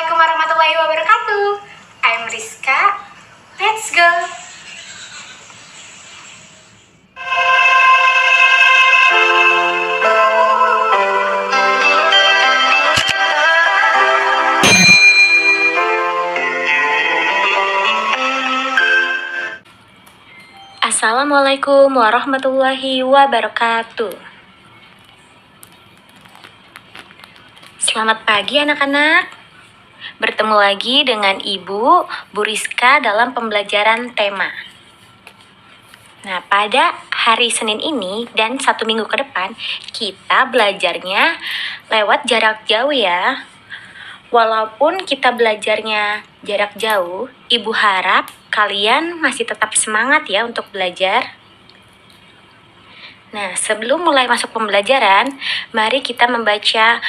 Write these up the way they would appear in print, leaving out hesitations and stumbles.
Assalamualaikum warahmatullahi wabarakatuh. I'm Rizka. Let's go. Assalamualaikum warahmatullahi wabarakatuh. Selamat pagi anak-anak. Bertemu lagi dengan Ibu Bu Rizka dalam pembelajaran tema. Nah, pada hari Senin ini dan 1 minggu ke depan, kita belajarnya lewat jarak jauh ya. Walaupun kita belajarnya jarak jauh, Ibu harap kalian masih tetap semangat ya untuk belajar. Nah, sebelum mulai masuk pembelajaran, mari kita membaca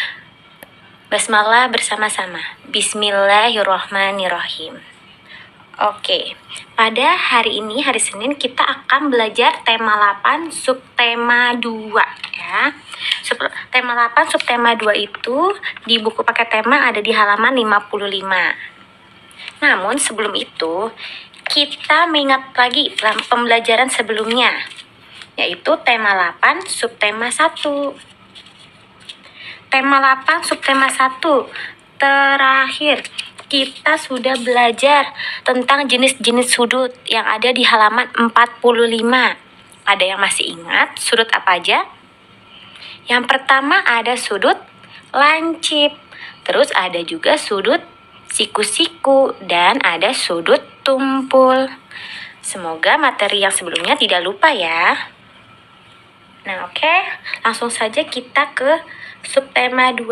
basmalah bersama-sama. Bismillahirrahmanirrahim. Oke, pada hari ini, hari Senin, kita akan belajar tema 8, subtema 2 ya. Tema 8, subtema 2 itu di buku paket tema ada di halaman 55. Namun sebelum itu, kita mengingat lagi pembelajaran sebelumnya, yaitu tema 8, subtema 1. Tema 8, subtema 1, terakhir kita sudah belajar tentang jenis-jenis sudut yang ada di halaman 45. Ada yang masih ingat sudut apa aja? Yang pertama ada sudut lancip, terus ada juga sudut siku-siku, dan ada sudut tumpul. Semoga materi yang sebelumnya tidak lupa ya. Nah, oke, langsung saja kita ke subtema 2.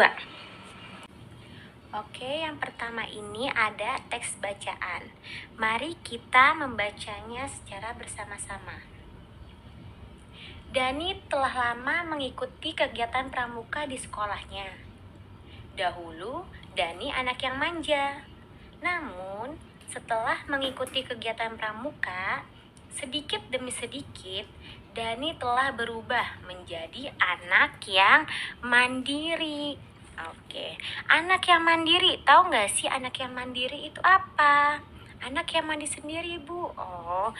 Oke, yang pertama ini ada teks bacaan. Mari kita membacanya secara bersama-sama. Dani telah lama mengikuti kegiatan pramuka di sekolahnya. Dahulu, Dani anak yang manja. Namun, setelah mengikuti kegiatan pramuka, sedikit demi sedikit, Dani telah berubah menjadi anak yang mandiri. Oke, anak yang mandiri. Tahu nggak sih anak yang mandiri itu apa? Anak yang mandi sendiri, Bu. Oh,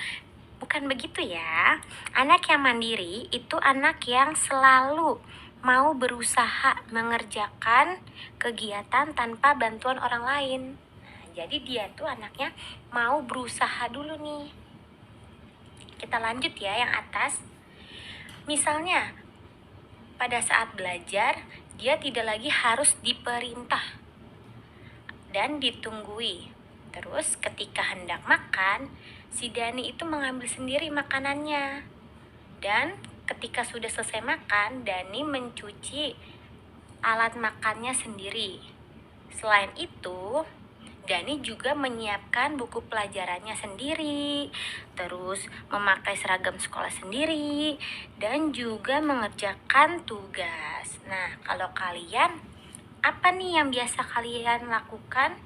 bukan begitu ya. Anak yang mandiri itu anak yang selalu mau berusaha mengerjakan kegiatan tanpa bantuan orang lain. Nah, jadi dia tuh anaknya mau berusaha dulu nih. Kita lanjut ya yang atas. Misalnya, pada saat belajar, dia tidak lagi harus diperintah dan ditunggui. Terus ketika hendak makan, si Dani itu mengambil sendiri makanannya. Dan ketika sudah selesai makan, Dani mencuci alat makannya sendiri. Selain itu, Dani juga menyiapkan buku pelajarannya sendiri, terus memakai seragam sekolah sendiri, dan juga mengerjakan tugas. Nah, kalau kalian, apa nih yang biasa kalian lakukan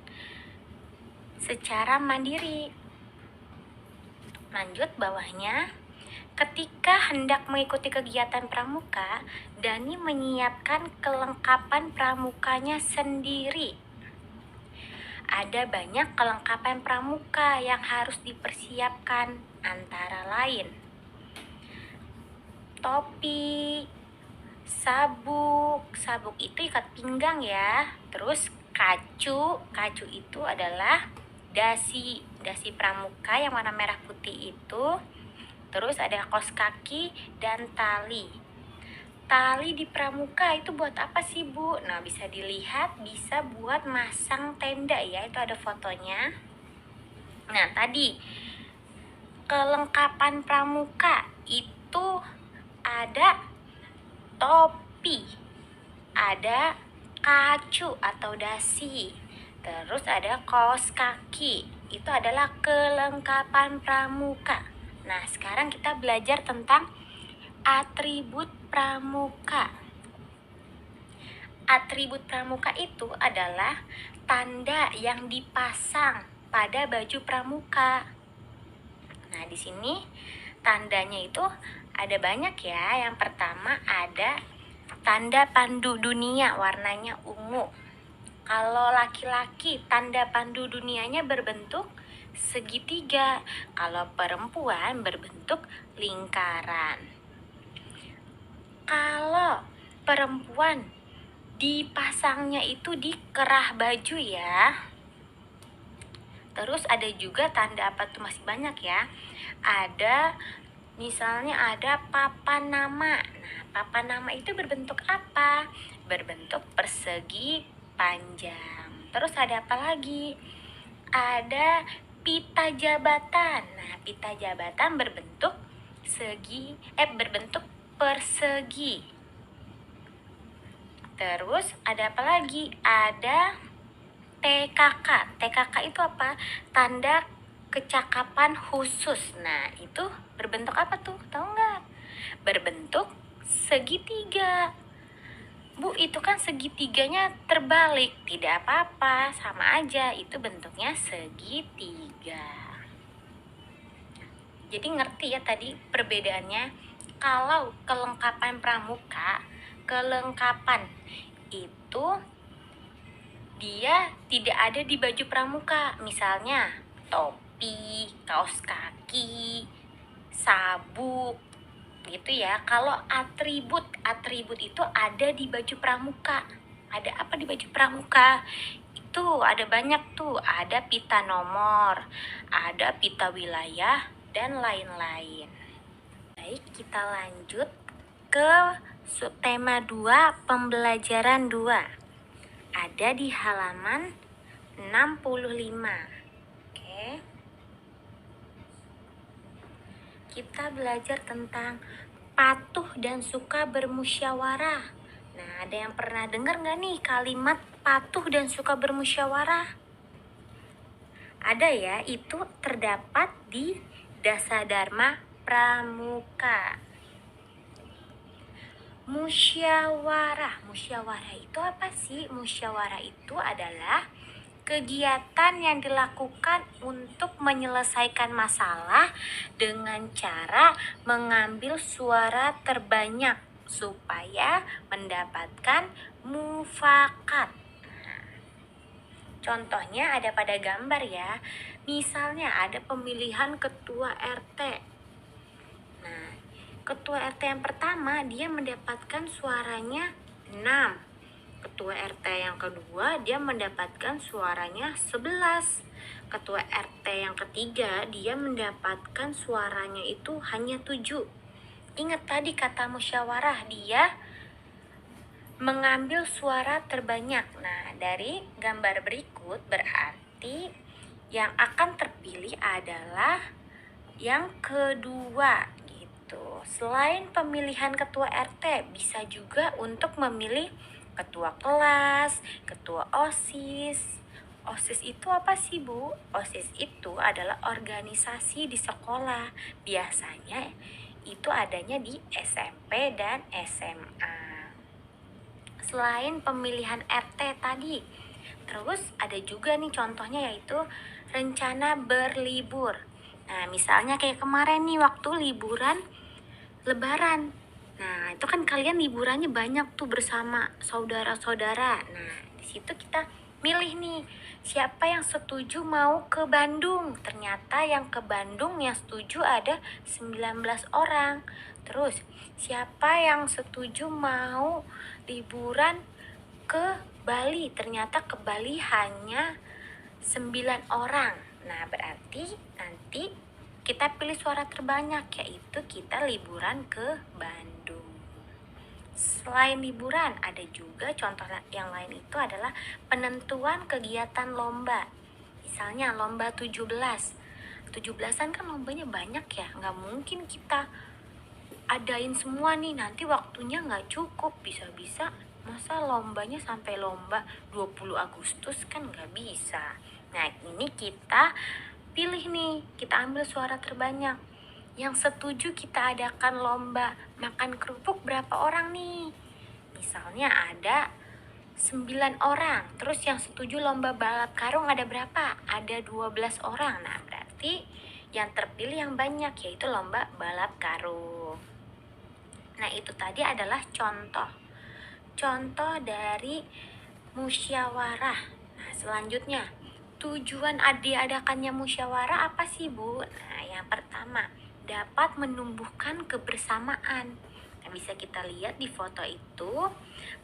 secara mandiri? Lanjut bawahnya. Ketika hendak mengikuti kegiatan pramuka, Dani menyiapkan kelengkapan pramukanya sendiri. Ada banyak kelengkapan pramuka yang harus dipersiapkan, antara lain topi, sabuk itu ikat pinggang ya. Terus kacu itu adalah dasi pramuka yang warna merah putih itu. Terus ada kaos kaki dan tali. Tali di pramuka itu buat apa sih, Bu? Nah, bisa dilihat, bisa buat masang tenda ya, itu ada fotonya. Nah, tadi kelengkapan pramuka itu ada topi, ada kacu atau dasi, terus ada kaos kaki. Itu adalah kelengkapan pramuka. Nah, sekarang kita belajar tentang atribut pramuka. Atribut pramuka itu adalah tanda yang dipasang pada baju pramuka. Nah, di sini tandanya itu ada banyak ya. Yang pertama ada tanda pandu dunia, warnanya ungu. Kalau laki-laki, tanda pandu dunianya berbentuk segitiga. Kalau perempuan berbentuk lingkaran. Kalau perempuan dipasangnya itu di kerah baju ya. Terus ada juga tanda apa tuh, masih banyak ya. Ada misalnya ada papan nama. Nah, papan nama itu berbentuk apa? Berbentuk persegi panjang. Terus ada apa lagi? Ada pita jabatan. Nah, pita jabatan berbentuk berbentuk persegi. Terus ada apa lagi? Ada TKK. TKK itu apa? Tanda kecakapan khusus. Nah, itu berbentuk apa tuh? Tahu nggak? Berbentuk segitiga. Bu, itu kan segitiganya terbalik. Tidak apa-apa, sama aja. Itu bentuknya segitiga. Jadi ngerti ya tadi perbedaannya. Kalau kelengkapan pramuka, kelengkapan itu dia tidak ada di baju pramuka. Misalnya topi, kaos kaki, sabuk gitu ya. Kalau atribut itu ada di baju pramuka. Ada apa di baju pramuka? Itu ada banyak tuh. Ada pita nomor, ada pita wilayah, dan lain-lain. Baik, kita lanjut ke subtema 2, pembelajaran 2. Ada di halaman 65. Oke. Kita belajar tentang patuh dan suka bermusyawarah. Nah, ada yang pernah dengar nggak nih kalimat patuh dan suka bermusyawarah? Ada ya, itu terdapat di Dasadharma Pramuka. Musyawarah itu apa sih? Musyawarah itu adalah kegiatan yang dilakukan untuk menyelesaikan masalah dengan cara mengambil suara terbanyak supaya mendapatkan mufakat. Contohnya ada pada gambar ya. Misalnya ada pemilihan ketua RT. Nah, ketua RT yang pertama dia mendapatkan suaranya 6. Ketua RT yang kedua dia mendapatkan suaranya 11. Ketua RT yang ketiga dia mendapatkan suaranya itu hanya 7. Ingat tadi kata musyawarah, dia mengambil suara terbanyak. Nah, dari gambar berikut berarti yang akan terpilih adalah yang kedua. Selain pemilihan ketua RT, bisa juga untuk memilih ketua kelas, ketua OSIS. OSIS itu apa sih, Bu? OSIS itu adalah organisasi di sekolah. Biasanya itu adanya di SMP dan SMA. Selain pemilihan RT tadi, terus ada juga nih contohnya yaitu rencana berlibur. Nah, misalnya kayak kemarin nih waktu liburan Lebaran. Nah, itu kan kalian liburannya banyak tuh bersama saudara-saudara. Nah, di situ kita milih nih, siapa yang setuju mau ke Bandung. Ternyata yang ke Bandung yang setuju ada 19 orang. Terus, siapa yang setuju mau liburan ke Bali. Ternyata ke Bali hanya 9 orang. Nah, berarti nanti kita pilih suara terbanyak, yaitu kita liburan ke Bandung. Selain liburan, ada juga contoh yang lain itu adalah penentuan kegiatan lomba. Misalnya lomba 17-an kan lombanya banyak ya, nggak mungkin kita adain semua nih, nanti waktunya nggak cukup, bisa-bisa masa lombanya sampai lomba 20 Agustus kan nggak bisa. Nah, ini kita pilih nih, kita ambil suara terbanyak. Yang setuju kita adakan lomba makan kerupuk berapa orang nih? Misalnya ada 9 orang. Terus yang setuju lomba balap karung ada berapa? Ada 12 orang. Nah, berarti yang terpilih yang banyak yaitu lomba balap karung. Nah, itu tadi adalah contoh dari musyawarah. Nah, selanjutnya, tujuan diadakannya musyawarah apa sih, Bu? Nah, yang pertama, dapat menumbuhkan kebersamaan. Nah, bisa kita lihat di foto itu,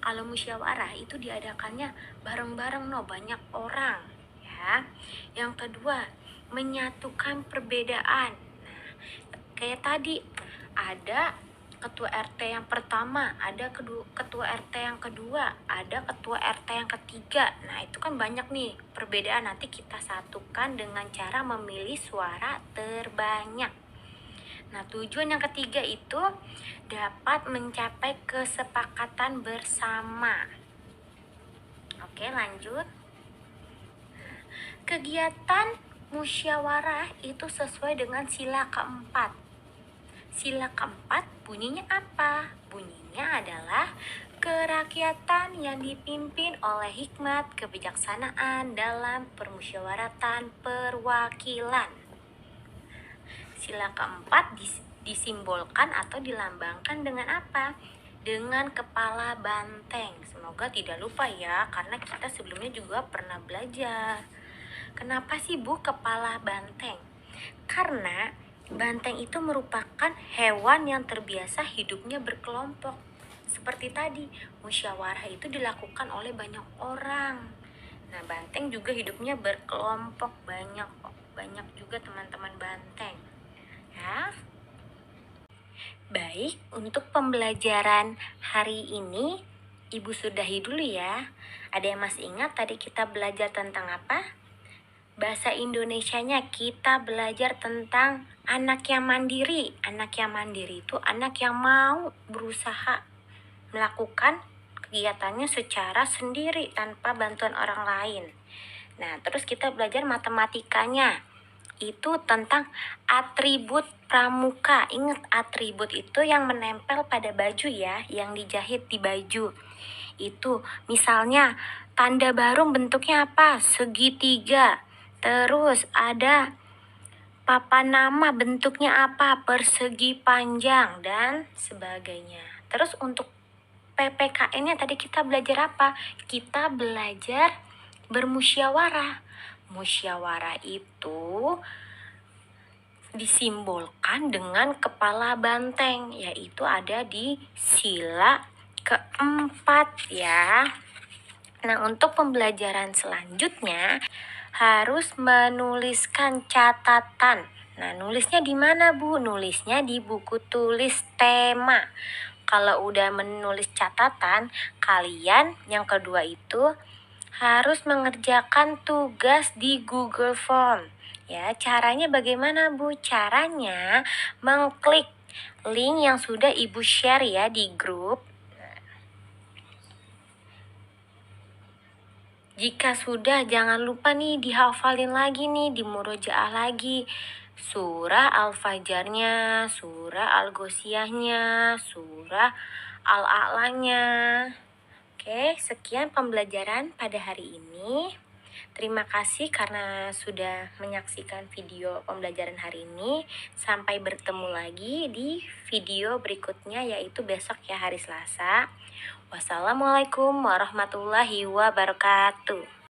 kalau musyawarah itu diadakannya bareng-bareng banyak orang, ya. Yang kedua, menyatukan perbedaan. Nah, kayak tadi ada ketua RT yang pertama, ada ketua RT yang kedua, ada ketua RT yang ketiga. Nah, itu kan banyak nih perbedaan. Nanti kita satukan dengan cara memilih suara terbanyak. Nah, tujuan yang ketiga itu dapat mencapai kesepakatan bersama. Oke, lanjut. Kegiatan musyawarah itu sesuai dengan sila keempat. Sila keempat bunyinya apa? Bunyinya adalah kerakyatan yang dipimpin oleh hikmat kebijaksanaan dalam permusyawaratan perwakilan. Sila keempat disimbolkan atau dilambangkan dengan apa? Dengan kepala banteng. Semoga tidak lupa ya, karena kita sebelumnya juga pernah belajar. Kenapa sih, Bu, kepala banteng? Karena banteng itu merupakan hewan yang terbiasa hidupnya berkelompok. Seperti tadi, musyawarah itu dilakukan oleh banyak orang. Nah, banteng juga hidupnya berkelompok, banyak juga teman-teman banteng. Ya. Baik, untuk pembelajaran hari ini Ibu sudahi dulu ya. Ada yang masih ingat tadi kita belajar tentang apa? Bahasa Indonesianya kita belajar tentang anak yang mandiri. Anak yang mandiri itu anak yang mau berusaha melakukan kegiatannya secara sendiri tanpa bantuan orang lain. Nah, terus kita belajar matematikanya. Itu tentang atribut pramuka. Ingat, atribut itu yang menempel pada baju ya, yang dijahit di baju. Itu misalnya tanda baru bentuknya apa? Segitiga. Terus ada papan nama bentuknya apa? Persegi panjang dan sebagainya. Terus untuk PPKN-nya tadi kita belajar apa? Kita belajar bermusyawarah. Musyawarah itu disimbolkan dengan kepala banteng, yaitu ada di sila keempat ya. Nah, untuk pembelajaran selanjutnya harus menuliskan catatan. Nah, nulisnya di mana, Bu? Nulisnya di buku tulis tema. Kalau udah menulis catatan, kalian yang kedua itu harus mengerjakan tugas di Google Form. Ya, caranya bagaimana, Bu? Caranya mengklik link yang sudah Ibu share ya di grup. Jika sudah, jangan lupa nih dihafalin lagi nih, dimurojaah lagi. Surah Al-Fajrnya, surah Al-Ghoshiyahnya, surah Al-A'lanya. Oke, sekian pembelajaran pada hari ini. Terima kasih karena sudah menyaksikan video pembelajaran hari ini. Sampai bertemu lagi di video berikutnya, yaitu besok ya, hari Selasa. Wassalamualaikum warahmatullahi wabarakatuh.